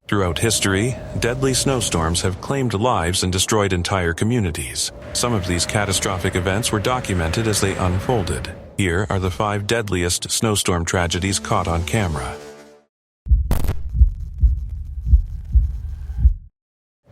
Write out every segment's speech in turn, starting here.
Throughout history, deadly snowstorms have claimed lives and destroyed entire communities. Some of these catastrophic events were documented as they unfolded. Here are the 5 deadliest snowstorm tragedies caught on camera.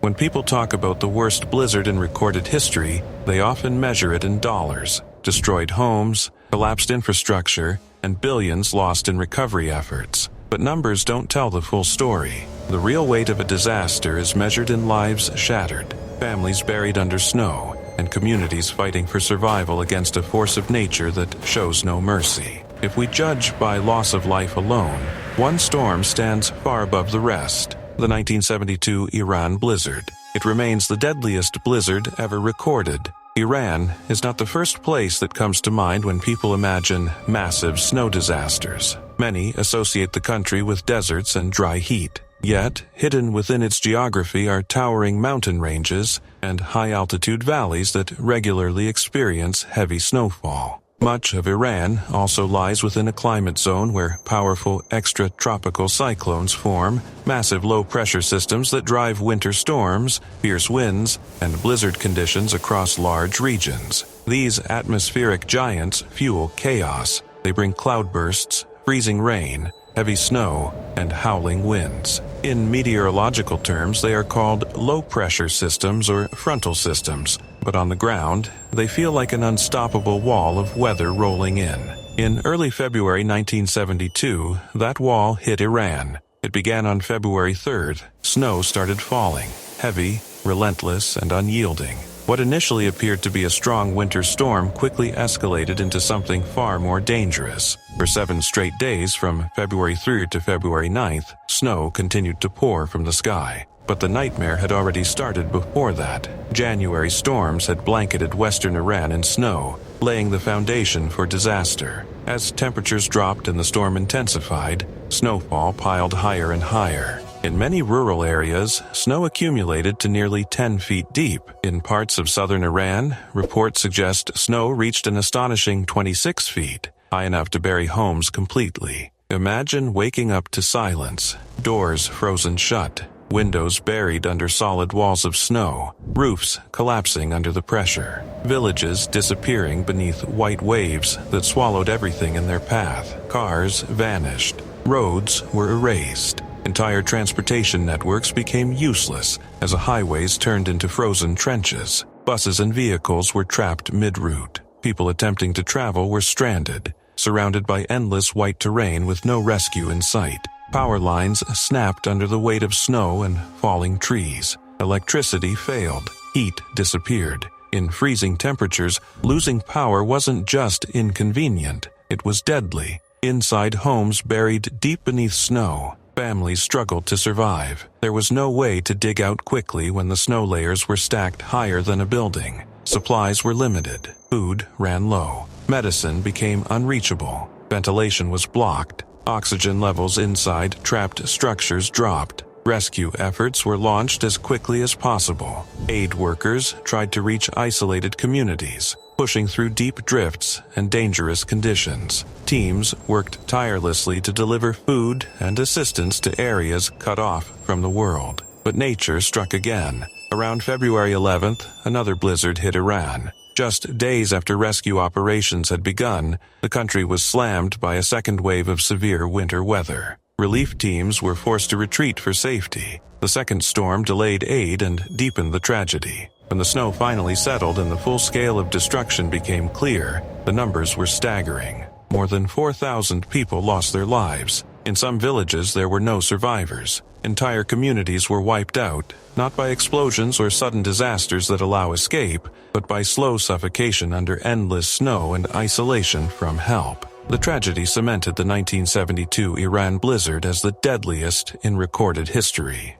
When people talk about the worst blizzard in recorded history, they often measure it in dollars. Destroyed homes, collapsed infrastructure, and billions lost in recovery efforts. But numbers don't tell the full story. The real weight of a disaster is measured in lives shattered, families buried under snow, and communities fighting for survival against a force of nature that shows no mercy. If we judge by loss of life alone, one storm stands far above the rest: the 1972 Iran blizzard. It remains the deadliest blizzard ever recorded. Iran is not the first place that comes to mind when people imagine massive snow disasters. Many associate the country with deserts and dry heat. Yet, hidden within its geography are towering mountain ranges and high-altitude valleys that regularly experience heavy snowfall. Much of Iran also lies within a climate zone where powerful extratropical cyclones form, massive low-pressure systems that drive winter storms, fierce winds, and blizzard conditions across large regions. These atmospheric giants fuel chaos. They bring cloudbursts, freezing rain, heavy snow, and howling winds. In meteorological terms, they are called low-pressure systems or frontal systems, but on the ground, they feel like an unstoppable wall of weather rolling in. In early February 1972, that wall hit Iran. It began on February 3rd. Snow started falling, heavy, relentless, and unyielding. What initially appeared to be a strong winter storm quickly escalated into something far more dangerous. For 7 straight days, from February 3rd to February 9th, snow continued to pour from the sky. But the nightmare had already started before that. January storms had blanketed western Iran in snow, laying the foundation for disaster. As temperatures dropped and the storm intensified, snowfall piled higher and higher. In many rural areas, snow accumulated to nearly 10 feet deep. In parts of southern Iran, reports suggest snow reached an astonishing 26 feet, high enough to bury homes completely. Imagine waking up to silence, doors frozen shut, windows buried under solid walls of snow, roofs collapsing under the pressure, villages disappearing beneath white waves that swallowed everything in their path. Cars vanished. Roads were erased. Entire transportation networks became useless as the highways turned into frozen trenches. Buses and vehicles were trapped mid-route. People attempting to travel were stranded, surrounded by endless white terrain with no rescue in sight. Power lines snapped under the weight of snow and falling trees. Electricity failed. Heat disappeared. In freezing temperatures, losing power wasn't just inconvenient, it was deadly. Inside homes buried deep beneath snow, families struggled to survive. There was no way to dig out quickly when the snow layers were stacked higher than a building. Supplies were limited. Food ran low. Medicine became unreachable. Ventilation was blocked. Oxygen levels inside trapped structures dropped. Rescue efforts were launched as quickly as possible. Aid workers tried to reach isolated communities, pushing through deep drifts and dangerous conditions. Teams worked tirelessly to deliver food and assistance to areas cut off from the world. But nature struck again. Around February 11th, another blizzard hit Iran. Just days after rescue operations had begun, the country was slammed by a second wave of severe winter weather. Relief teams were forced to retreat for safety. The second storm delayed aid and deepened the tragedy. When the snow finally settled and the full scale of destruction became clear, the numbers were staggering. More than 4,000 people lost their lives. In some villages, there were no survivors. Entire communities were wiped out, not by explosions or sudden disasters that allow escape, but by slow suffocation under endless snow and isolation from help. The tragedy cemented the 1972 Iran blizzard as the deadliest in recorded history.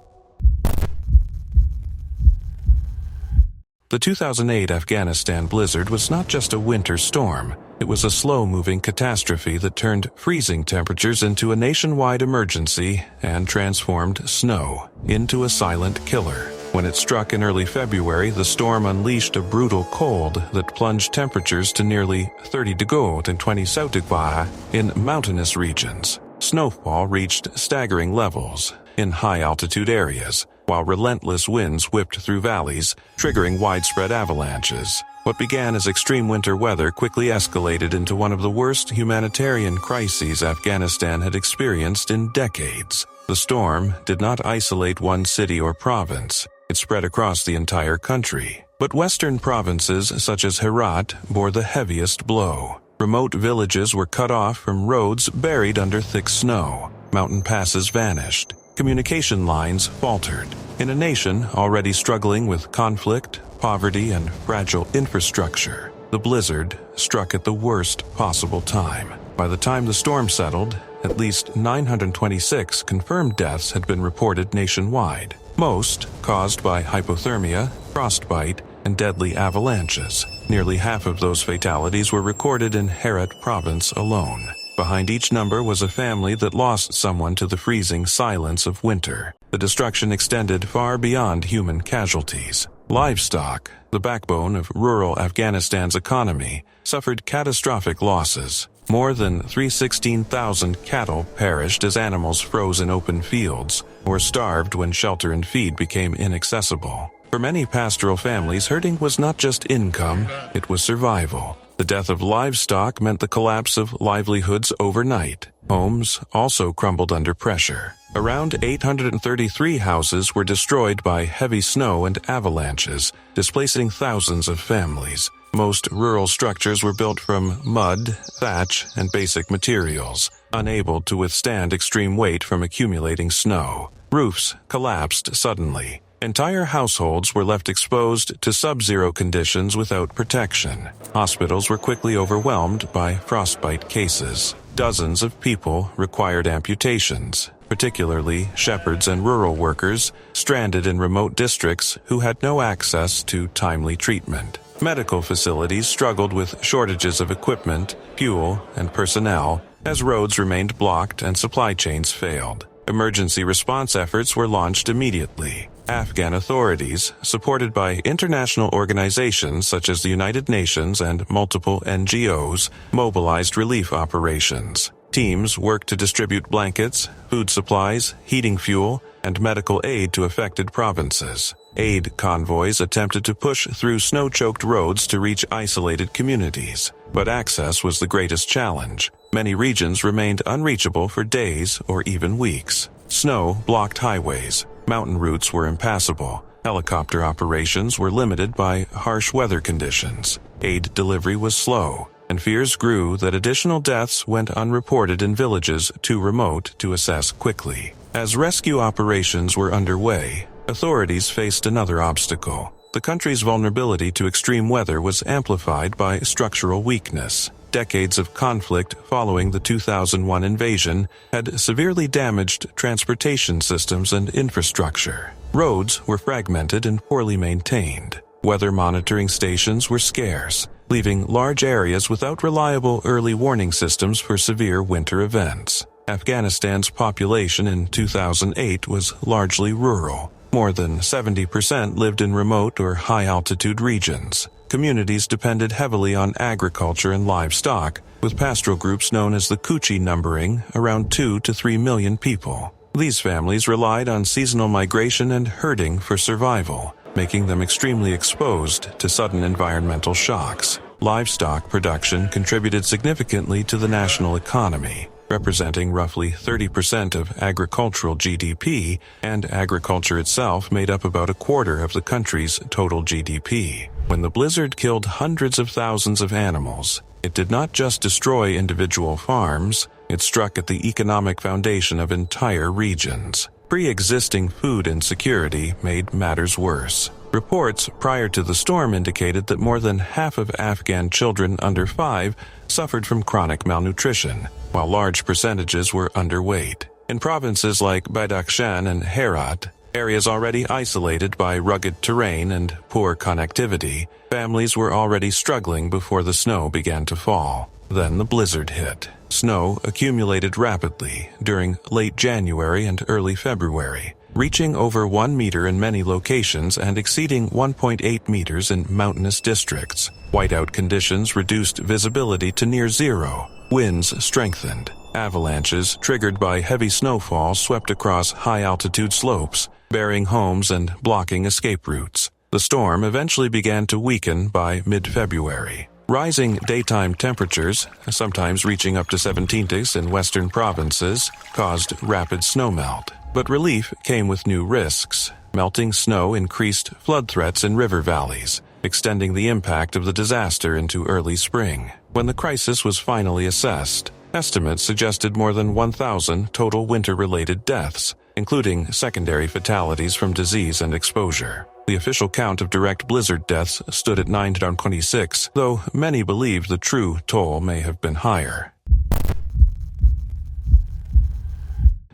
The 2008 Afghanistan blizzard was not just a winter storm. It was a slow-moving catastrophe that turned freezing temperatures into a nationwide emergency and transformed snow into a silent killer. When it struck in early February, the storm unleashed a brutal cold that plunged temperatures to nearly 30 degrees and 20 degrees in mountainous regions. snowfall reached staggering levels in high-altitude areas, while relentless winds whipped through valleys, triggering widespread avalanches. What began as extreme winter weather quickly escalated into one of the worst humanitarian crises Afghanistan had experienced in decades. The storm did not isolate one city or province. It spread across the entire country. But western provinces such as Herat bore the heaviest blow. Remote villages were cut off from roads buried under thick snow. Mountain passes vanished. Communication lines faltered. In a nation already struggling with conflict, poverty, and fragile infrastructure, the blizzard struck at the worst possible time. By the time the storm settled, at least 926 confirmed deaths had been reported nationwide, most caused by hypothermia, frostbite, and deadly avalanches. Nearly half of those fatalities were recorded in Herat province alone. Behind each number was a family that lost someone to the freezing silence of winter. The destruction extended far beyond human casualties. Livestock, the backbone of rural Afghanistan's economy, suffered catastrophic losses. More than 316,000 cattle perished as animals froze in open fields or starved when shelter and feed became inaccessible. For many pastoral families, herding was not just income, it was survival. The death of livestock meant the collapse of livelihoods overnight. Homes also crumbled under pressure. Around 833 houses were destroyed by heavy snow and avalanches, displacing thousands of families. Most rural structures were built from mud, thatch, and basic materials, unable to withstand extreme weight from accumulating snow. Roofs collapsed suddenly. Entire households were left exposed to sub-zero conditions without protection. Hospitals were quickly overwhelmed by frostbite cases. Dozens of people required amputations, particularly shepherds and rural workers stranded in remote districts who had no access to timely treatment. Medical facilities struggled with shortages of equipment, fuel, and personnel as roads remained blocked and supply chains failed. Emergency response efforts were launched immediately. Afghan authorities, supported by international organizations such as the United Nations and multiple NGOs, mobilized relief operations. Teams worked to distribute blankets, food supplies, heating fuel, and medical aid to affected provinces. Aid convoys attempted to push through snow-choked roads to reach isolated communities, but access was the greatest challenge. Many regions remained unreachable for days or even weeks. Snow blocked highways. Mountain routes were impassable. Helicopter operations were limited by harsh weather conditions. Aid delivery was slow, and fears grew that additional deaths went unreported in villages too remote to assess quickly. As rescue operations were underway, authorities faced another obstacle. The country's vulnerability to extreme weather was amplified by structural weakness. Decades of conflict following the 2001 invasion had severely damaged transportation systems and infrastructure. Roads were fragmented and poorly maintained. Weather monitoring stations were scarce, leaving large areas without reliable early warning systems for severe winter events. Afghanistan's population in 2008 was largely rural. More than 70% lived in remote or high-altitude regions. Communities depended heavily on agriculture and livestock, with pastoral groups known as the Kuchi numbering around 2 to 3 million people. These families relied on seasonal migration and herding for survival, making them extremely exposed to sudden environmental shocks. Livestock production contributed significantly to the national economy, representing roughly 30% of agricultural GDP, and agriculture itself made up about a quarter of the country's total GDP. When the blizzard killed hundreds of thousands of animals, it did not just destroy individual farms, it struck at the economic foundation of entire regions. Pre-existing food insecurity made matters worse. Reports prior to the storm indicated that more than half of Afghan children under 5 suffered from chronic malnutrition, while large percentages were underweight. In provinces like Badakhshan and Herat, areas already isolated by rugged terrain and poor connectivity, families were already struggling before the snow began to fall. Then the blizzard hit. Snow accumulated rapidly during late January and early February, reaching over 1 meter in many locations and exceeding 1.8 meters in mountainous districts. Whiteout conditions reduced visibility to near zero. Winds strengthened. Avalanches triggered by heavy snowfall swept across high-altitude slopes, burying homes and blocking escape routes. The storm eventually began to weaken by mid-February. Rising daytime temperatures, sometimes reaching up to 17 degrees in western provinces, caused rapid snowmelt. But relief came with new risks. Melting snow increased flood threats in river valleys, extending the impact of the disaster into early spring. When the crisis was finally assessed, estimates suggested more than 1,000 total winter-related deaths, including secondary fatalities from disease and exposure. The official count of direct blizzard deaths stood at 926, though many believe the true toll may have been higher.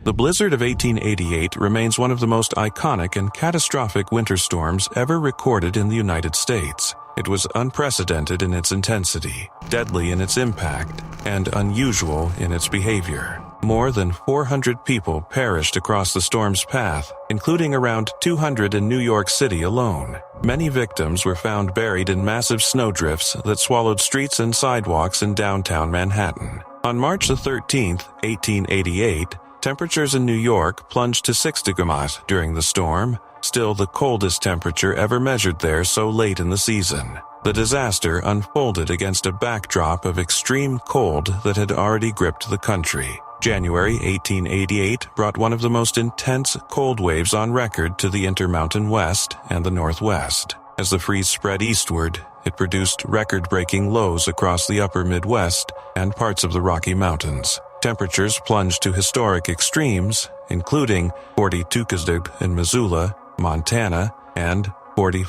The blizzard of 1888 remains one of the most iconic and catastrophic winter storms ever recorded in the United States. It was unprecedented in its intensity, deadly in its impact, and unusual in its behavior. More than 400 people perished across the storm's path, including around 200 in New York City alone. Many victims were found buried in massive snowdrifts that swallowed streets and sidewalks in downtown Manhattan. On March 13, 1888, temperatures in New York plunged to 6 degrees during the storm, still the coldest temperature ever measured there so late in the season. The disaster unfolded against a backdrop of extreme cold that had already gripped the country. January 1888 brought one of the most intense cold waves on record to the Intermountain West and the Northwest. As the freeze spread eastward, it produced record-breaking lows across the upper Midwest and parts of the Rocky Mountains. Temperatures plunged to historic extremes, including 42 in Missoula, Montana, and 40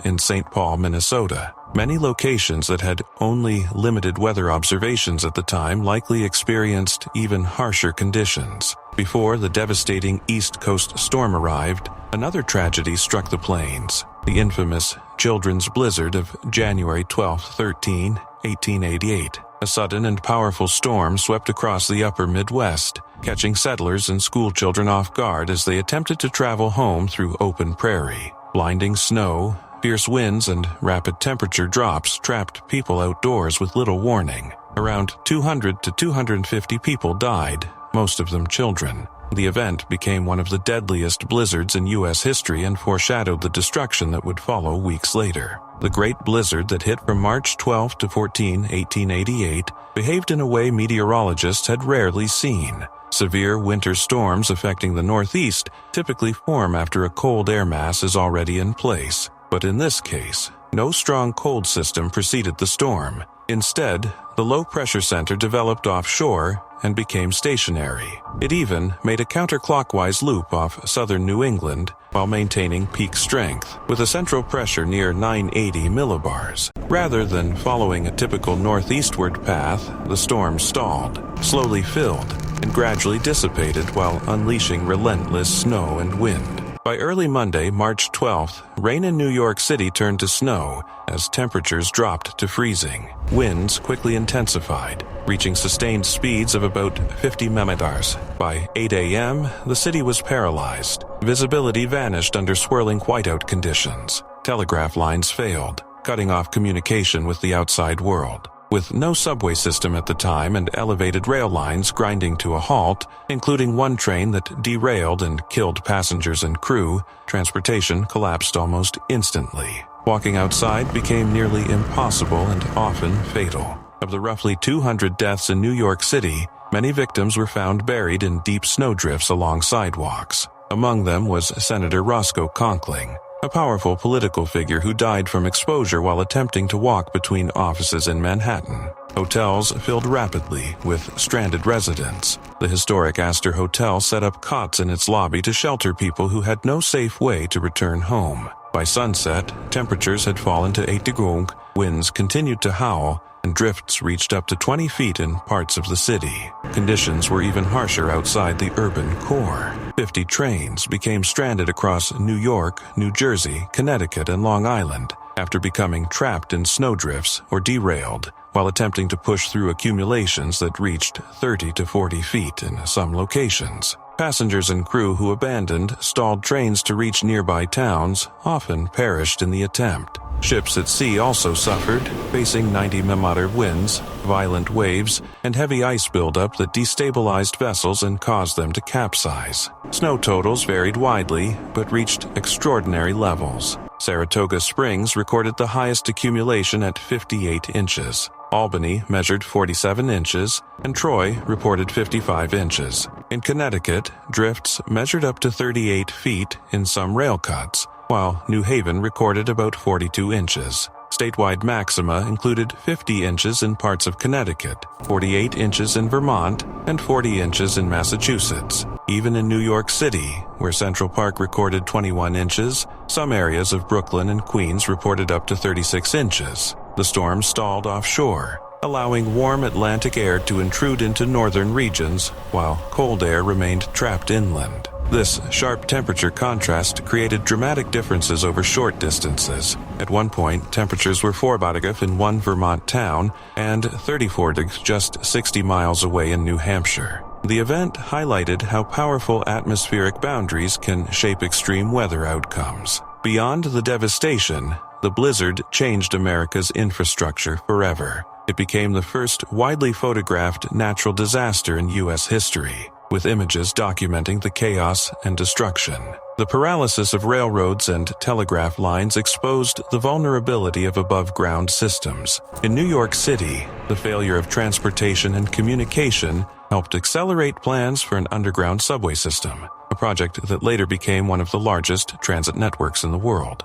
in St. Paul, Minnesota. Many locations that had only limited weather observations at the time likely experienced even harsher conditions. Before the devastating East Coast storm arrived, another tragedy struck the plains, the infamous children's blizzard of January 12-13, 1888. A sudden and powerful storm swept across the upper Midwest, catching settlers and schoolchildren off guard as they attempted to travel home through open prairie. Blinding snow, fierce winds, and rapid temperature drops trapped people outdoors with little warning. Around 200 to 250 people died, most of them children. The event became one of the deadliest blizzards in U.S. history and foreshadowed the destruction that would follow weeks later. The Great Blizzard that hit from March 12 to 14, 1888, behaved in a way meteorologists had rarely seen. Severe winter storms affecting the Northeast typically form after a cold air mass is already in place. But in this case, no strong cold system preceded the storm. Instead, the low-pressure center developed offshore and became stationary. It even made a counterclockwise loop off southern New England while maintaining peak strength, with a central pressure near 980 millibars. Rather than following a typical northeastward path, the storm stalled, slowly filled, and gradually dissipated while unleashing relentless snow and wind. By early Monday, March 12th, rain in New York City turned to snow as temperatures dropped to freezing. Winds quickly intensified, reaching sustained speeds of about 50 mph. By 8 a.m., the city was paralyzed. Visibility vanished under swirling whiteout conditions. Telegraph lines failed, cutting off communication with the outside world. With no subway system at the time and elevated rail lines grinding to a halt, including one train that derailed and killed passengers and crew, transportation collapsed almost instantly. Walking outside became nearly impossible and often fatal. Of the roughly 200 deaths in New York City, many victims were found buried in deep snowdrifts along sidewalks. Among them was Senator Roscoe Conkling, a powerful political figure who died from exposure while attempting to walk between offices in Manhattan. Hotels filled rapidly with stranded residents. The historic Astor Hotel set up cots in its lobby to shelter people who had no safe way to return home. By sunset, temperatures had fallen to 8 degrees, winds continued to howl, and drifts reached up to 20 feet in parts of the city. Conditions were even harsher outside the urban core. 50 trains became stranded across New York, New Jersey, Connecticut, and Long Island after becoming trapped in snowdrifts or derailed while attempting to push through accumulations that reached 30 to 40 feet in some locations. Passengers and crew who abandoned stalled trains to reach nearby towns often perished in the attempt. Ships at sea also suffered, facing 90 mph winds, violent waves, and heavy ice buildup that destabilized vessels and caused them to capsize. Snow totals varied widely, but reached extraordinary levels. Saratoga Springs recorded the highest accumulation at 58 inches. Albany measured 47 inches, and Troy reported 55 inches. In Connecticut, drifts measured up to 38 feet in some rail cuts, while New Haven recorded about 42 inches. Statewide maxima included 50 inches in parts of Connecticut, 48 inches in Vermont, and 40 inches in Massachusetts. Even in New York City, where Central Park recorded 21 inches, some areas of Brooklyn and Queens reported up to 36 inches. The storm stalled offshore, allowing warm Atlantic air to intrude into northern regions, while cold air remained trapped inland. This sharp temperature contrast created dramatic differences over short distances. At one point, temperatures were 4 in one Vermont town and 34 just 60 miles away in New Hampshire. The event highlighted how powerful atmospheric boundaries can shape extreme weather outcomes. Beyond the devastation, the blizzard changed America's infrastructure forever. It became the first widely photographed natural disaster in U.S. history, with images documenting the chaos and destruction. The paralysis of railroads and telegraph lines exposed the vulnerability of above-ground systems. In New York City, the failure of transportation and communication helped accelerate plans for an underground subway system, a project that later became one of the largest transit networks in the world.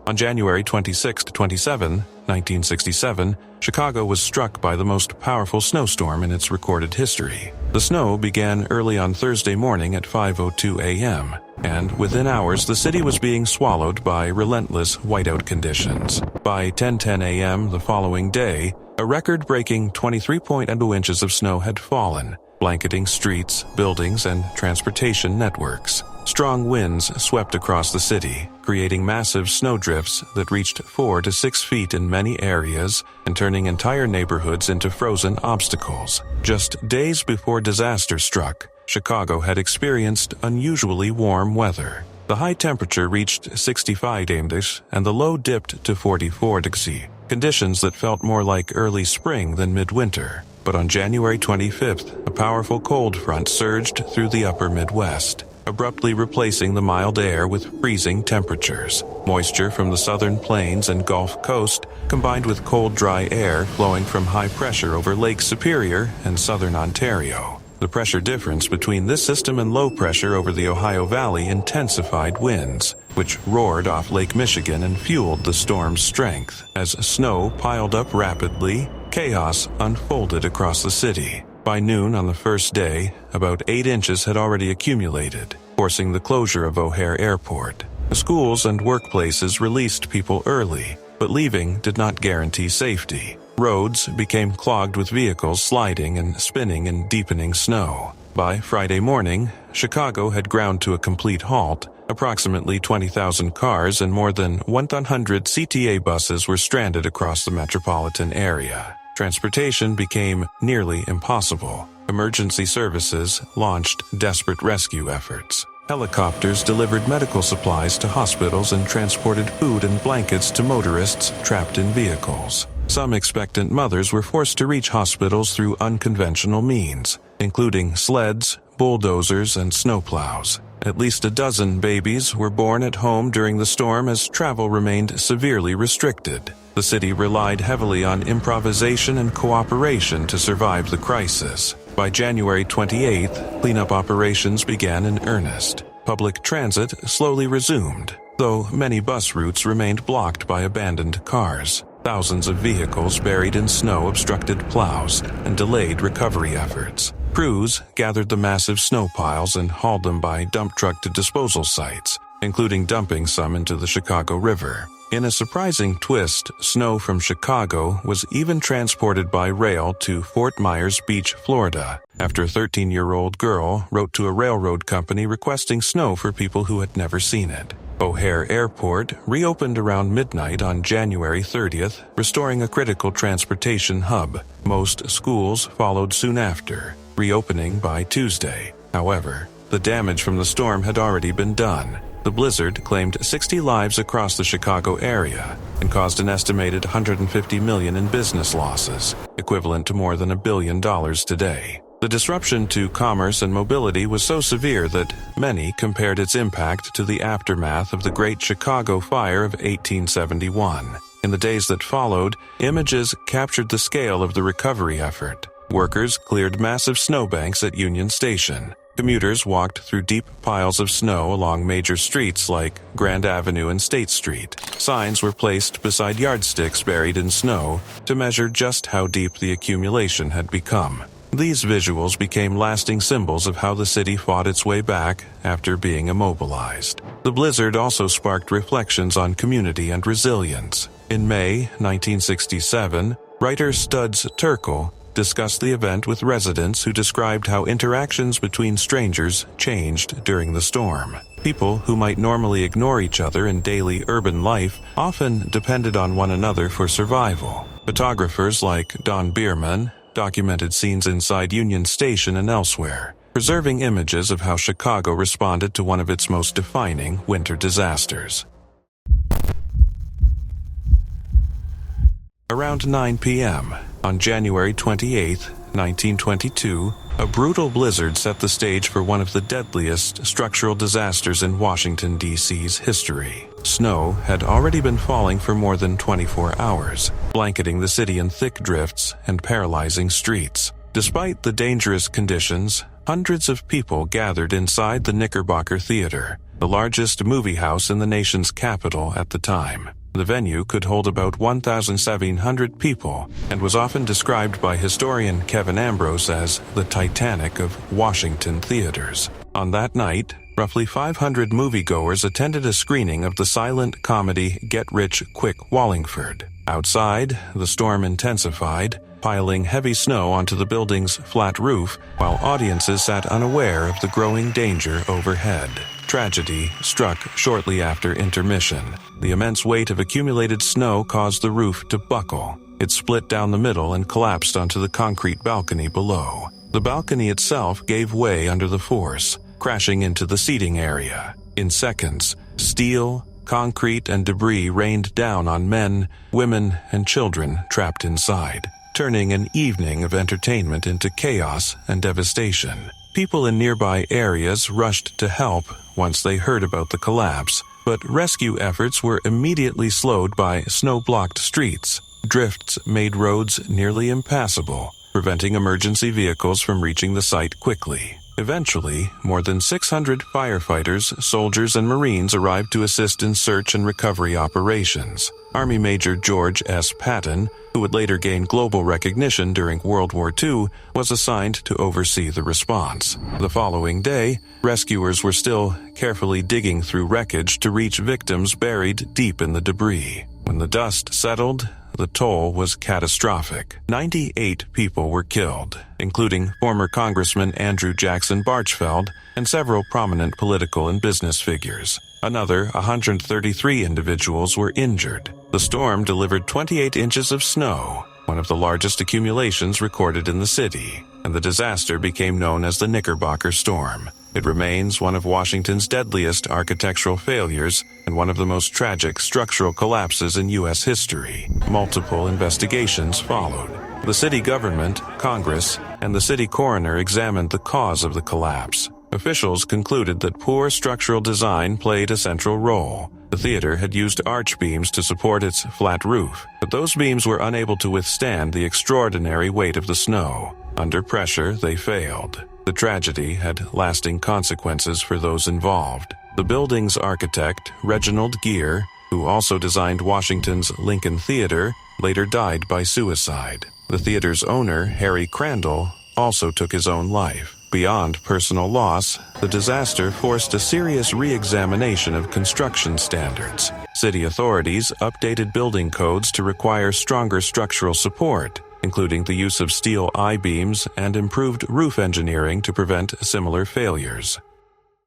On January 26–27, 1967, Chicago was struck by the most powerful snowstorm in its recorded history. The snow began early on Thursday morning at 5:02 a.m., and within hours the city was being swallowed by relentless whiteout conditions. By 10:10 a.m. the following day, a record-breaking 23.2 inches of snow had fallen, blanketing streets, buildings, and transportation networks. Strong winds swept across the city, creating massive snowdrifts that reached 4 to 6 feet in many areas and turning entire neighborhoods into frozen obstacles. Just days before disaster struck, Chicago had experienced unusually warm weather. The high temperature reached 65 degrees and the low dipped to 44 degrees, conditions that felt more like early spring than midwinter. But on January 25th, a powerful cold front surged through the upper Midwest, abruptly replacing the mild air with freezing temperatures. Moisture from the southern plains and Gulf Coast combined with cold, dry air flowing from high pressure over Lake Superior and southern Ontario. The pressure difference between this system and low pressure over the Ohio Valley intensified winds, which roared off Lake Michigan and fueled the storm's strength. As snow piled up rapidly, chaos unfolded across the city. By noon on the first day, about 8 inches had already accumulated, forcing the closure of O'Hare Airport. The schools and workplaces released people early, but leaving did not guarantee safety. Roads became clogged with vehicles sliding and spinning in deepening snow. By Friday morning, Chicago had ground to a complete halt. Approximately 20,000 cars and more than 100 CTA buses were stranded across the metropolitan area. Transportation became nearly impossible. Emergency services launched desperate rescue efforts. Helicopters delivered medical supplies to hospitals and transported food and blankets to motorists trapped in vehicles. Some expectant mothers were forced to reach hospitals through unconventional means, including sleds, bulldozers, and snowplows. At least a dozen babies were born at home during the storm as travel remained severely restricted. The city relied heavily on improvisation and cooperation to survive the crisis. By January 28th, cleanup operations began in earnest. Public transit slowly resumed, though many bus routes remained blocked by abandoned cars. Thousands of vehicles buried in snow obstructed plows and delayed recovery efforts. Crews gathered the massive snow piles and hauled them by dump truck to disposal sites, including dumping some into the Chicago River. In a surprising twist, snow from Chicago was even transported by rail to Fort Myers Beach, Florida, after a 13-year-old girl wrote to a railroad company requesting snow for people who had never seen it. O'Hare Airport reopened around midnight on January 30th, restoring a critical transportation hub. Most schools followed soon after, reopening by Tuesday. However, the damage from the storm had already been done. The blizzard claimed 60 lives across the Chicago area and caused an estimated $150 million in business losses, equivalent to more than $1 billion today. The disruption to commerce and mobility was so severe that many compared its impact to the aftermath of the Great Chicago Fire of 1871. In the days that followed, images captured the scale of the recovery effort. Workers cleared massive snowbanks at Union Station. Commuters walked through deep piles of snow along major streets like Grand Avenue and State Street. Signs were placed beside yardsticks buried in snow to measure just how deep the accumulation had become. These visuals became lasting symbols of how the city fought its way back after being immobilized. The blizzard also sparked reflections on community and resilience. In May 1967, writer Studs Terkel discussed the event with residents who described how interactions between strangers changed during the storm. People who might normally ignore each other in daily urban life often depended on one another for survival. Photographers like Don Bierman documented scenes inside Union Station and elsewhere, preserving images of how Chicago responded to one of its most defining winter disasters. Around 9 p.m. on January 28, 1922, a brutal blizzard set the stage for one of the deadliest structural disasters in Washington, D.C.'s history. Snow had already been falling for more than 24 hours, blanketing the city in thick drifts and paralyzing streets. Despite the dangerous conditions, hundreds of people gathered inside the Knickerbocker Theater, the largest movie house in the nation's capital at the time. The venue could hold about 1,700 people and was often described by historian Kevin Ambrose as the Titanic of Washington theaters. On that night, roughly 500 moviegoers attended a screening of the silent comedy Get Rich Quick Wallingford. Outside, the storm intensified, piling heavy snow onto the building's flat roof, while audiences sat unaware of the growing danger overhead. Tragedy struck shortly after intermission. The immense weight of accumulated snow caused the roof to buckle. It split down the middle and collapsed onto the concrete balcony below. The balcony itself gave way under the force, crashing into the seating area. In seconds, steel, concrete, and debris rained down on men, women, and children trapped inside, turning an evening of entertainment into chaos and devastation. People in nearby areas rushed to help once they heard about the collapse, but rescue efforts were immediately slowed by snow-blocked streets. Drifts made roads nearly impassable, preventing emergency vehicles from reaching the site quickly. Eventually, more than 600 firefighters, soldiers, and Marines arrived to assist in search and recovery operations. Army Major George S. Patton, who would later gain global recognition during World War II, was assigned to oversee the response. The following day, rescuers were still carefully digging through wreckage to reach victims buried deep in the debris. When the dust settled, the toll was catastrophic. 98 people were killed, including former Congressman Andrew Jackson Barchfeld and several prominent political and business figures. Another 133 individuals were injured. The storm delivered 28 inches of snow, one of the largest accumulations recorded in the city, and the disaster became known as the Knickerbocker Storm. It remains one of Washington's deadliest architectural failures and one of the most tragic structural collapses in U.S. history. Multiple investigations followed. The city government, Congress, and the city coroner examined the cause of the collapse. Officials concluded that poor structural design played a central role. The theater had used arch beams to support its flat roof, but those beams were unable to withstand the extraordinary weight of the snow. Under pressure, they failed. The tragedy had lasting consequences for those involved. The building's architect, Reginald Gere, who also designed Washington's Lincoln Theater, later died by suicide. The theater's owner, Harry Crandall, also took his own life. Beyond personal loss, the disaster forced a serious re-examination of construction standards. City authorities updated building codes to require stronger structural support, including the use of steel I-beams and improved roof engineering to prevent similar failures.